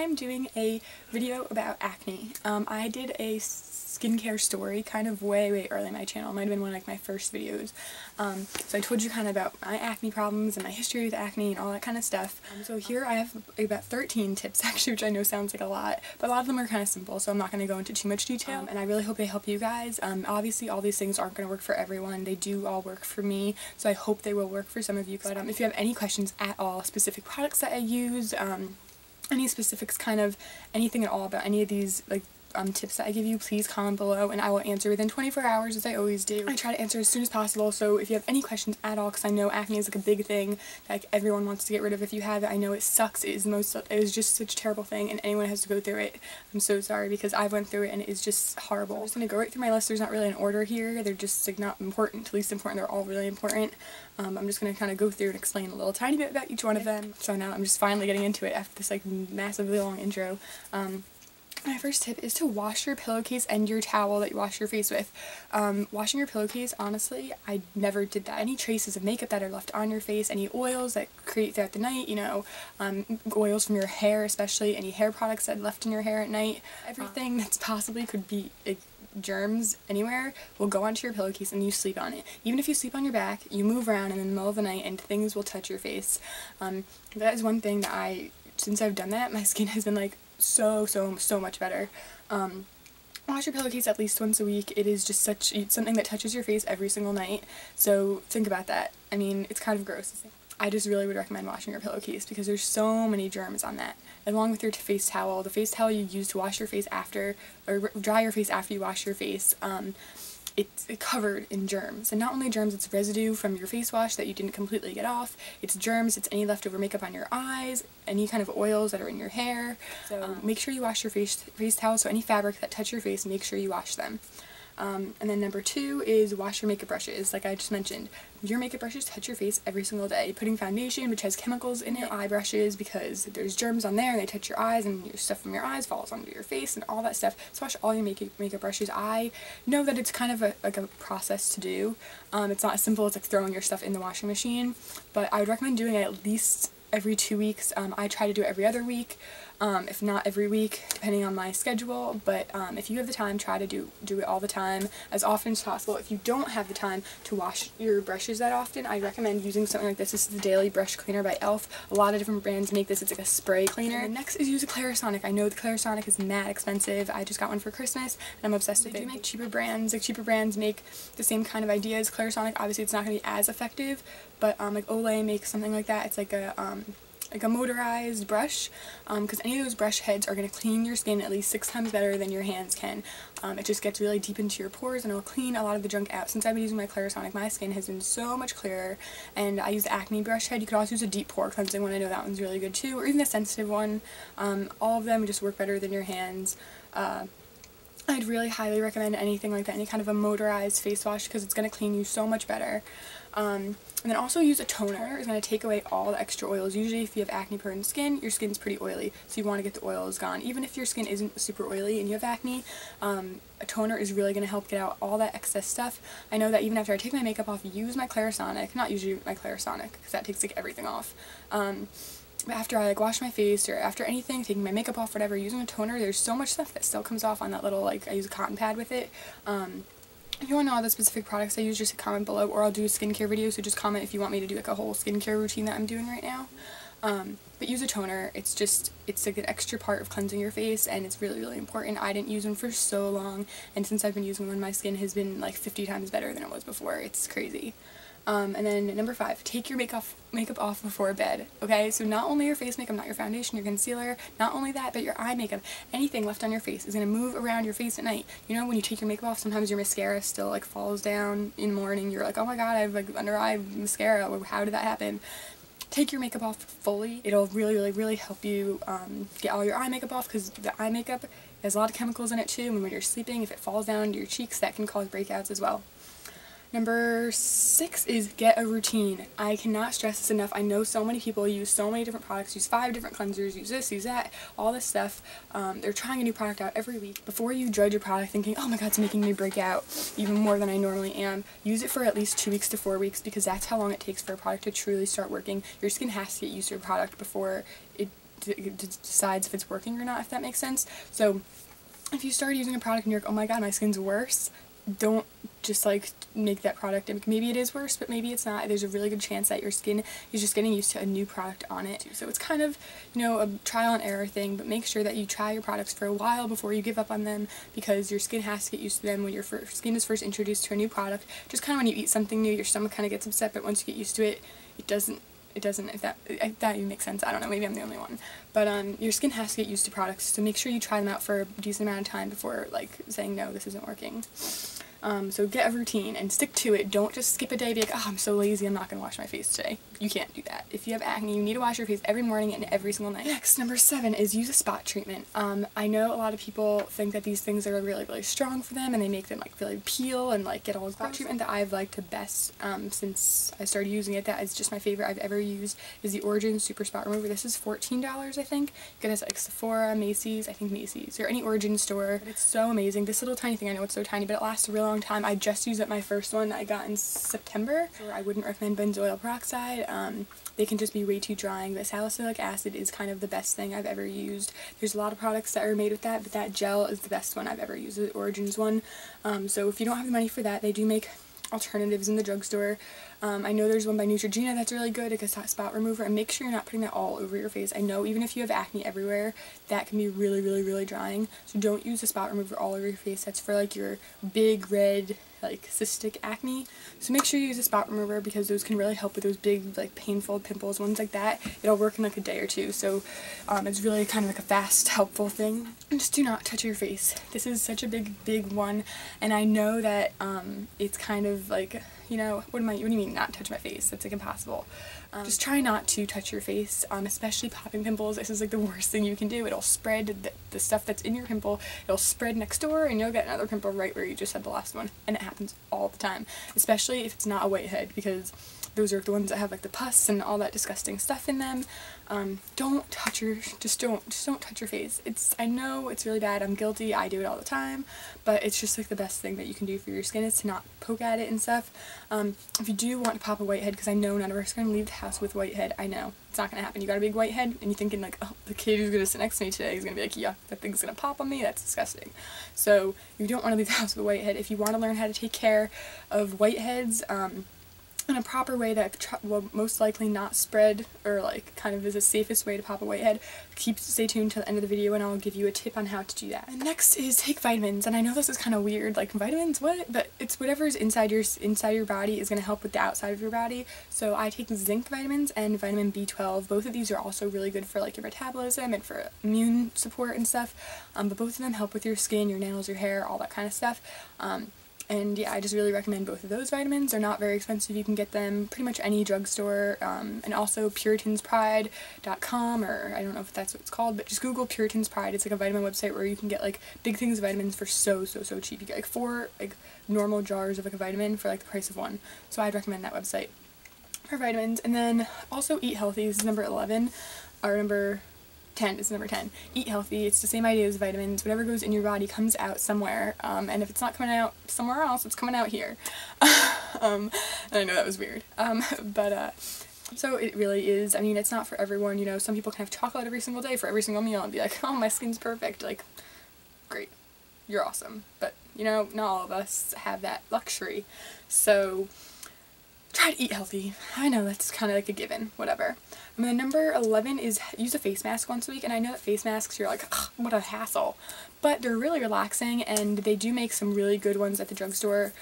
I'm doing a video about acne. I did a skincare story kind of way early in my channel. It might have been one of like my first videos. So I told you kind of about my acne problems and my history with acne and all that kind of stuff. So here I have about 13 tips actually, which I know sounds like a lot, but a lot of them are kind of simple, so I'm not going to go into too much detail, and I really hope they help you guys. Obviously all these things aren't going to work for everyone. They do all work for me, so I hope they will work for some of you. But if you have any questions at all, specific products that I use, any specifics, kind of anything at all about any of these like tips that I give you, please comment below and I will answer within 24 hours as I always do. I try to answer as soon as possible, so if you have any questions at all, because I know acne is like a big thing that like everyone wants to get rid of if you have it. I know it sucks. It is just such a terrible thing, and anyone has to go through it. I'm so sorry because I went through it and it is just horrible. I'm just going to go right through my list. There's not really an order here. They're just like not important to least important. They're all really important. I'm just going to kind of go through and explain a little tiny bit about each one of them. So now I'm just finally getting into it after this like massively long intro. My first tip is to wash your pillowcase and your towel that you wash your face with. Washing your pillowcase, honestly, I never did that. Any traces of makeup that are left on your face, any oils that create throughout the night, you know, oils from your hair especially, any hair products that left in your hair at night, everything that's possibly could be germs anywhere will go onto your pillowcase and you sleep on it. Even if you sleep on your back, you move around in the middle of the night and things will touch your face. That is one thing that since I've done that, my skin has been like so much better. Wash your pillowcase at least once a week. It is just something that touches your face every single night, so think about that. I mean, it's kind of gross. I just really would recommend washing your pillowcase because there's so many germs on that. Along with your face towel, the face towel you use to wash your face after, or dry your face after you wash your face, it's covered in germs. And not only germs, it's residue from your face wash that you didn't completely get off. It's germs, it's any leftover makeup on your eyes, any kind of oils that are in your hair. So make sure you wash your face towel, so any fabric that touch your face, make sure you wash them. And then number 2 is wash your makeup brushes. Like I just mentioned, your makeup brushes touch your face every single day. Putting foundation, which has chemicals in it, eye brushes, because there's germs on there and they touch your eyes and your stuff from your eyes falls onto your face and all that stuff. So wash all your makeup brushes. I know that it's kind of a process to do. It's not as simple as like throwing your stuff in the washing machine, but I would recommend doing it at least every 2 weeks. I try to do it every other week, if not every week, depending on my schedule, but if you have the time, try to do it all the time, as often as possible. If you don't have the time to wash your brushes that often, I recommend using something like this. This is the Daily Brush Cleaner by e.l.f. A lot of different brands make this. It's like a spray cleaner. And next is use a Clarisonic. I know the Clarisonic is mad expensive. I just got one for Christmas and I'm obsessed with it. They do make cheaper brands. Like cheaper brands make the same kind of ideas. Clarisonic, obviously it's not going to be as effective, but like Olay makes something like that. It's like a motorized brush, because any of those brush heads are going to clean your skin at least 6 times better than your hands can. It just gets really deep into your pores and it'll clean a lot of the junk out. Since I've been using my Clarisonic, my skin has been so much clearer, and I use the acne brush head. You could also use a deep pore cleansing one. I know that one's really good too, or even the sensitive one. All of them just work better than your hands. I'd really highly recommend anything like that, any kind of a motorized face wash, because it's going to clean you so much better. And then also use a toner. It's going to take away all the extra oils. Usually if you have acne prone skin, your skin's pretty oily, so you want to get the oils gone. Even if your skin isn't super oily and you have acne, a toner is really going to help get out all that excess stuff. I know that even after I take my makeup off, use my Clarisonic, not usually my Clarisonic, because that takes like everything off. But after I like wash my face or after anything, taking my makeup off, whatever, using a toner, there's so much stuff that still comes off on that little, like, I use a cotton pad with it. If you want to know all the specific products I use, just comment below, or I'll do a skincare video, so just comment if you want me to do like a whole skincare routine that I'm doing right now. But use a toner. It's like an extra part of cleansing your face, and it's really important. I didn't use one for so long, and since I've been using one, my skin has been like 50 times better than it was before. It's crazy. And then number 5, take your makeup off before bed, okay? So not only your face makeup, not your foundation, your concealer, not only that, but your eye makeup, anything left on your face is going to move around your face at night. You know, when you take your makeup off, sometimes your mascara still like falls down in the morning. You're like, oh my god, I have like under eye mascara. How did that happen? Take your makeup off fully. It'll really help you get all your eye makeup off, because the eye makeup has a lot of chemicals in it too, and when you're sleeping, if it falls down into your cheeks, that can cause breakouts as well. Number 6 is get a routine. I cannot stress this enough. I know so many people use so many different products, use 5 different cleansers, use this, use that, all this stuff. They're trying a new product out every week. Before you judge your product thinking, oh my god, it's making me break out even more than I normally am, use it for at least 2 weeks to 4 weeks, because that's how long it takes for a product to truly start working. Your skin has to get used to a product before it decides if it's working or not, if that makes sense. So if you start using a product and you're like, oh my god, my skin's worse, don't just like make that product, and maybe it is worse, but maybe it's not. There's a really good chance that your skin is just getting used to a new product on it. So it's kind of, you know, a trial and error thing, but make sure that you try your products for a while before you give up on them, because your skin has to get used to them when your skin is first introduced to a new product. Just kind of when you eat something new, your stomach kind of gets upset, but once you get used to it, it doesn't, if that even makes sense. I don't know, maybe I'm the only one. But your skin has to get used to products, so make sure you try them out for a decent amount of time before like saying no, this isn't working. So get a routine and stick to it. Don't just skip a day and be like, oh, I'm so lazy, I'm not going to wash my face today. You can't do that. If you have acne, you need to wash your face every morning and every single night. Next, number 7 is use a spot treatment. I know a lot of people think that these things are really, really strong for them, and they make them like really peel and like get all the spot treatment that I've liked the best since I started using it. That is just my favorite I've ever used, is the Origin Super Spot Remover. This is $14, I think. You get this at like Sephora, Macy's, I think Macy's, or any Origin store. But it's so amazing. This little tiny thing, I know it's so tiny, but it lasts a really long time. I just used up my first one I got in September. So I wouldn't recommend benzoyl peroxide. They can just be way too drying, but salicylic acid is kind of the best thing I've ever used. There's a lot of products that are made with that, but that gel is the best one I've ever used, the Origins one. So if you don't have the money for that, they do make alternatives in the drugstore. I know there's one by Neutrogena that's really good, like a spot remover, and make sure you're not putting that all over your face. I know even if you have acne everywhere, that can be really, really, really drying, so don't use a spot remover all over your face. That's for like your big red, like cystic acne. So make sure you use a spot remover, because those can really help with those big like painful pimples, ones like that. It'll work in like a day or two, so it's really kind of like a fast, helpful thing. And just do not touch your face. This is such a big one, and I know that it's kind of like, you know, what do you mean not touch my face? That's like impossible. Just try not to touch your face, especially popping pimples. This is like the worst thing you can do. It'll spread the stuff that's in your pimple, it'll spread next door, and you'll get another pimple right where you just had the last one. And it happens all the time, especially if it's not a whitehead, because those are the ones that have like the pus and all that disgusting stuff in them. Don't touch just don't touch your face. I know it's really bad, I'm guilty, I do it all the time, but it's just like the best thing that you can do for your skin is to not poke at it and stuff. If you do want to pop a whitehead, because I know none of us are going to leave the house with whitehead, I know, it's not going to happen. You got a big whitehead, and you're thinking like, oh, the kid who's going to sit next to me today is going to be like, yeah, that thing's going to pop on me, that's disgusting. So you don't want to leave the house with a whitehead. If you want to learn how to take care of whiteheads, in a proper way that will most likely not spread, or like kind of is the safest way to pop a whitehead, stay tuned till the end of the video and I'll give you a tip on how to do that. And next is take vitamins, and I know this is kind of weird, like vitamins, what? But it's whatever is inside your body is going to help with the outside of your body. So I take zinc vitamins and vitamin B12. Both of these are also really good for like your metabolism and for immune support and stuff, but both of them help with your skin, your nails, your hair, all that kind of stuff. And yeah, I just really recommend both of those vitamins. They're not very expensive. You can get them pretty much any drugstore, and also puritanspride.com, or I don't know if that's what it's called, but just Google Puritan's Pride. It's like a vitamin website where you can get like big things of vitamins for so cheap. You get like 4 like normal jars of like a vitamin for like the price of one. So I'd recommend that website for vitamins. And then also eat healthy. This is number 11, or number 10 is number 10. Eat healthy. It's the same idea as vitamins. Whatever goes in your body comes out somewhere, and if it's not coming out somewhere else, it's coming out here. And I know that was weird, so it really is. I mean, it's not for everyone, you know. Some people can have chocolate every single day for every single meal and be like, oh, my skin's perfect. Like, great, you're awesome, but you know, not all of us have that luxury. So try to eat healthy. I know that's kind of like a given, whatever. And then number 11 is use a face mask once a week, and I know that face masks, you're like, ugh, what a hassle, but they're really relaxing, and they do make some really good ones at the drugstore.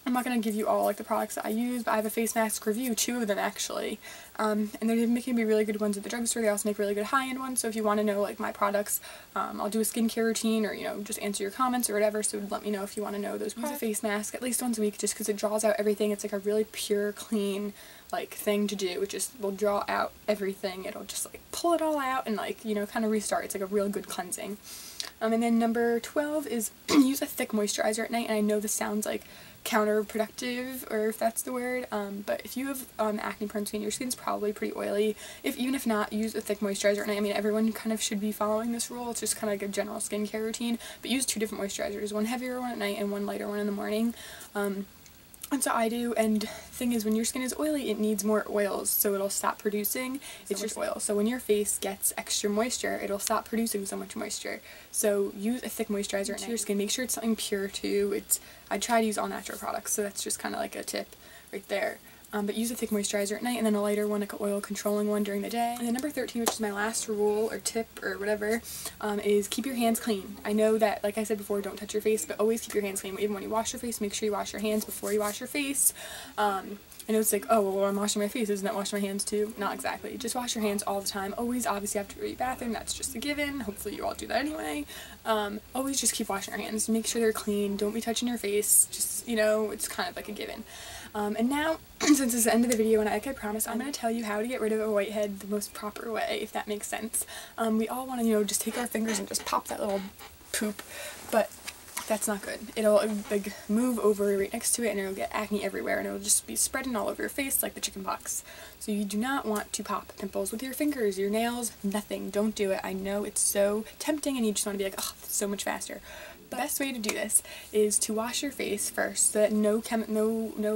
I'm not going to give you all like the products that I use, but I have a face mask review, 2 of them actually, and they're making me really good ones at the drugstore. They also make really good high-end ones, so if you want to know like my products, I'll do a skincare routine, or you know, just answer your comments or whatever, so let me know if you want to know those products. Use a face mask at least once a week, just because it draws out everything. It's like a really pure, clean like thing to do. It just will draw out everything. It'll just like pull it all out and like, you know, kind of restart. It's like a real good cleansing. And then number 12 is use a thick moisturizer at night, and I know this sounds like counterproductive, or if that's the word, but if you have acne prone skin, your skin's probably pretty oily. Even if not, use a thick moisturizer at night. I mean, everyone kind of should be following this rule. It's just kind of like a general skincare routine, but use 2 different moisturizers, one heavier one at night and one lighter one in the morning. That's what I do, and the thing is, when your skin is oily, it needs more oils, so it'll stop producing. It's just oil. So when your face gets extra moisture, it'll stop producing so much moisture. So use a thick moisturizer into your skin. Make sure it's something pure too. I try to use all natural products, so that's just kind of like a tip right there. But use a thick moisturizer at night, and then a lighter one, like an oil controlling one during the day. And then number 13, which is my last rule or tip or whatever, is keep your hands clean. I know that, like I said before, don't touch your face, but always keep your hands clean. Even when you wash your face, make sure you wash your hands before you wash your face. I know it's like, oh, well, I'm washing my face, isn't that washing my hands too? Not exactly. Just wash your hands all the time. Always, obviously, after your bathroom, that's just a given. Hopefully you all do that anyway. Always just keep washing your hands. Make sure they're clean. Don't be touching your face. Just, you know, it's kind of like a given. And now, since it's the end of the video, and like I promised, I'm going to tell you how to get rid of a whitehead the most proper way, if that makes sense. We all want to, you know, just take our fingers and just pop that little poop, but that's not good. It'll like move over right next to it, and it'll get acne everywhere, and it'll just be spreading all over your face like the chicken pox. So you do not want to pop pimples with your fingers, your nails, nothing. Don't do it. I know it's so tempting, and you just want to be like, oh, it's so much faster. The best way to do this is to wash your face first, so that no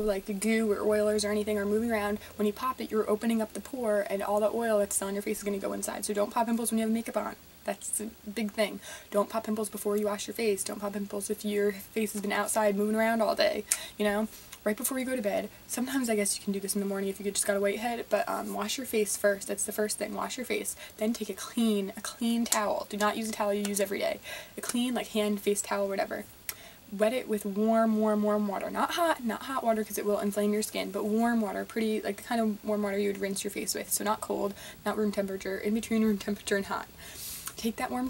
like goo or oilers or anything are moving around. When you pop it, you're opening up the pore, and all the oil that's still on your face is going to go inside. So don't pop pimples when you have makeup on. That's a big thing. Don't pop pimples before you wash your face. Don't pop pimples if your face has been outside moving around all day, you know? Right before you go to bed. Sometimes I guess you can do this in the morning if you just got a whitehead, but wash your face first. That's the first thing. Wash your face. Then take a clean towel. Do not use a towel you use every day. A clean, like hand, face towel, whatever. Wet it with warm water. Not hot water because it will inflame your skin, but warm water, pretty, like the kind of warm water you would rinse your face with. So not cold, not room temperature, in between room temperature and hot. Take that warm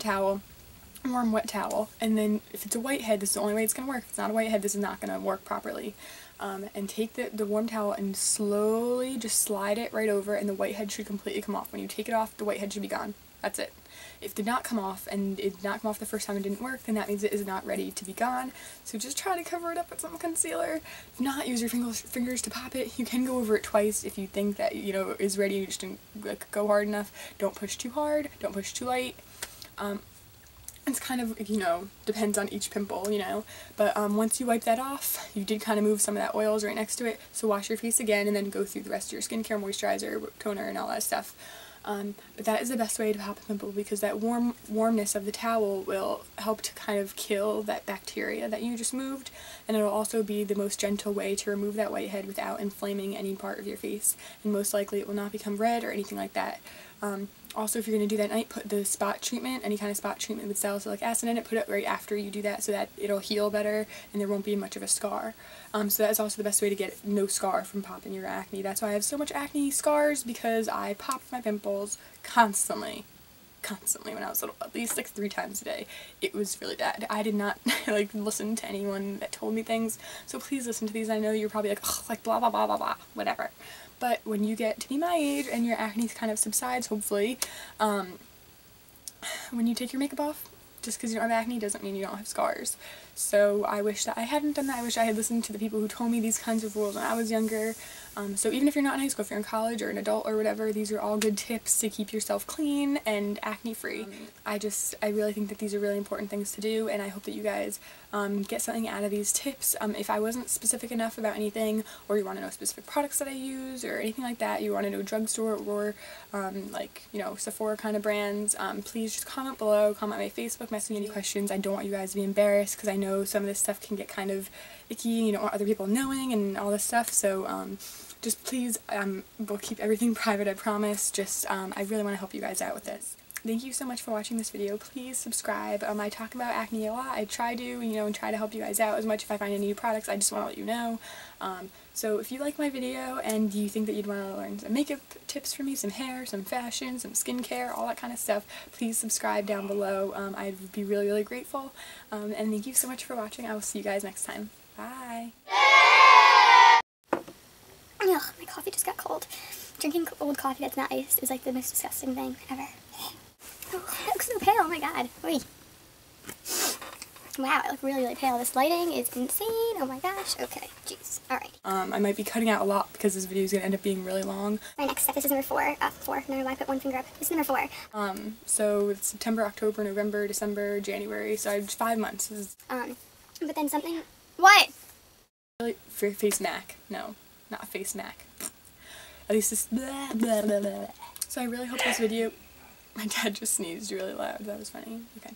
wet towel, and then if it's a whitehead, this is the only way it's going to work. If it's not a whitehead, this is not going to work properly. And take the warm towel and slowly just slide it right over, and the whitehead should completely come off. When you take it off, the whitehead should be gone. That's it. If it did not come off, and it did not come off the first time and didn't work, then that means it is not ready to be gone. So just try to cover it up with some concealer. Do not use your fingers to pop it. You can go over it twice if you think that, you know, it is ready. You just didn't like go hard enough. Don't push too hard. Don't push too light. It's kind of, you know, depends on each pimple, you know, but once you wipe that off, you did kind of move some of that oils right next to it, so wash your face again and then go through the rest of your skincare, moisturizer, toner, and all that stuff. But that is the best way to pop a pimple, because that warmness of the towel will help to kind of kill that bacteria that you just moved, and it'll also be the most gentle way to remove that whitehead without inflaming any part of your face, and most likely it will not become red or anything like that. Also, if you're going to do that at night, put the spot treatment, any kind of spot treatment with salicylic acid in it, put it right after you do that so that it'll heal better and there won't be much of a scar. So that's also the best way to get no scar from popping your acne. That's why I have so much acne scars, because I popped my pimples constantly when I was little, at least like 3 times a day. It was really bad. I did not like listen to anyone that told me things, so please listen to these. I know you're probably like, ugh, like blah blah blah blah blah, whatever. But when you get to be my age and your acne kind of subsides, hopefully, when you take your makeup off, just because you don't have acne doesn't mean you don't have scars. So I wish that I hadn't done that. I wish I had listened to the people who told me these kinds of rules when I was younger. So even if you're not in high school, if you're in college or an adult or whatever, these are all good tips to keep yourself clean and acne free. I really think that these are really important things to do, and I hope that you guys get something out of these tips. If I wasn't specific enough about anything, or you want to know specific products that I use or anything like that, you want to know drugstore or like, you know, Sephora kind of brands, please just comment below, comment on my Facebook, message me any questions. I don't want you guys to be embarrassed, because I know some of this stuff can get kind of icky, and you don't want other people knowing and all this stuff, so just please, we'll keep everything private, I promise. Just, I really want to help you guys out with this. Thank you so much for watching this video. Please subscribe. I talk about acne a lot. I try to, you know, and try to help you guys out as much. If I find any new products, I just want to let you know. So if you like my video and you think that you'd want to learn some makeup tips from me, some hair, some fashion, some skincare, all that kind of stuff, please subscribe down below. I'd be really, really grateful. And thank you so much for watching. I will see you guys next time. Bye! Ugh, my coffee just got cold. Drinking old coffee that's not iced is like the most disgusting thing ever. Oh, I look so pale, oh my god. Wait. Wow, I look really, really pale. This lighting is insane. Oh my gosh. Okay, jeez. Alright. I might be cutting out a lot because this video is going to end up being really long. My next step, this is number 4. 4. No, I put one finger up. This is number 4. So it's September, October, November, December, January, so 5 months. But then something... What? Really, for face mac. No, not face mac. At least this. Blah, blah, blah, blah. So I really hope this video. My dad just sneezed really loud. That was funny. Okay.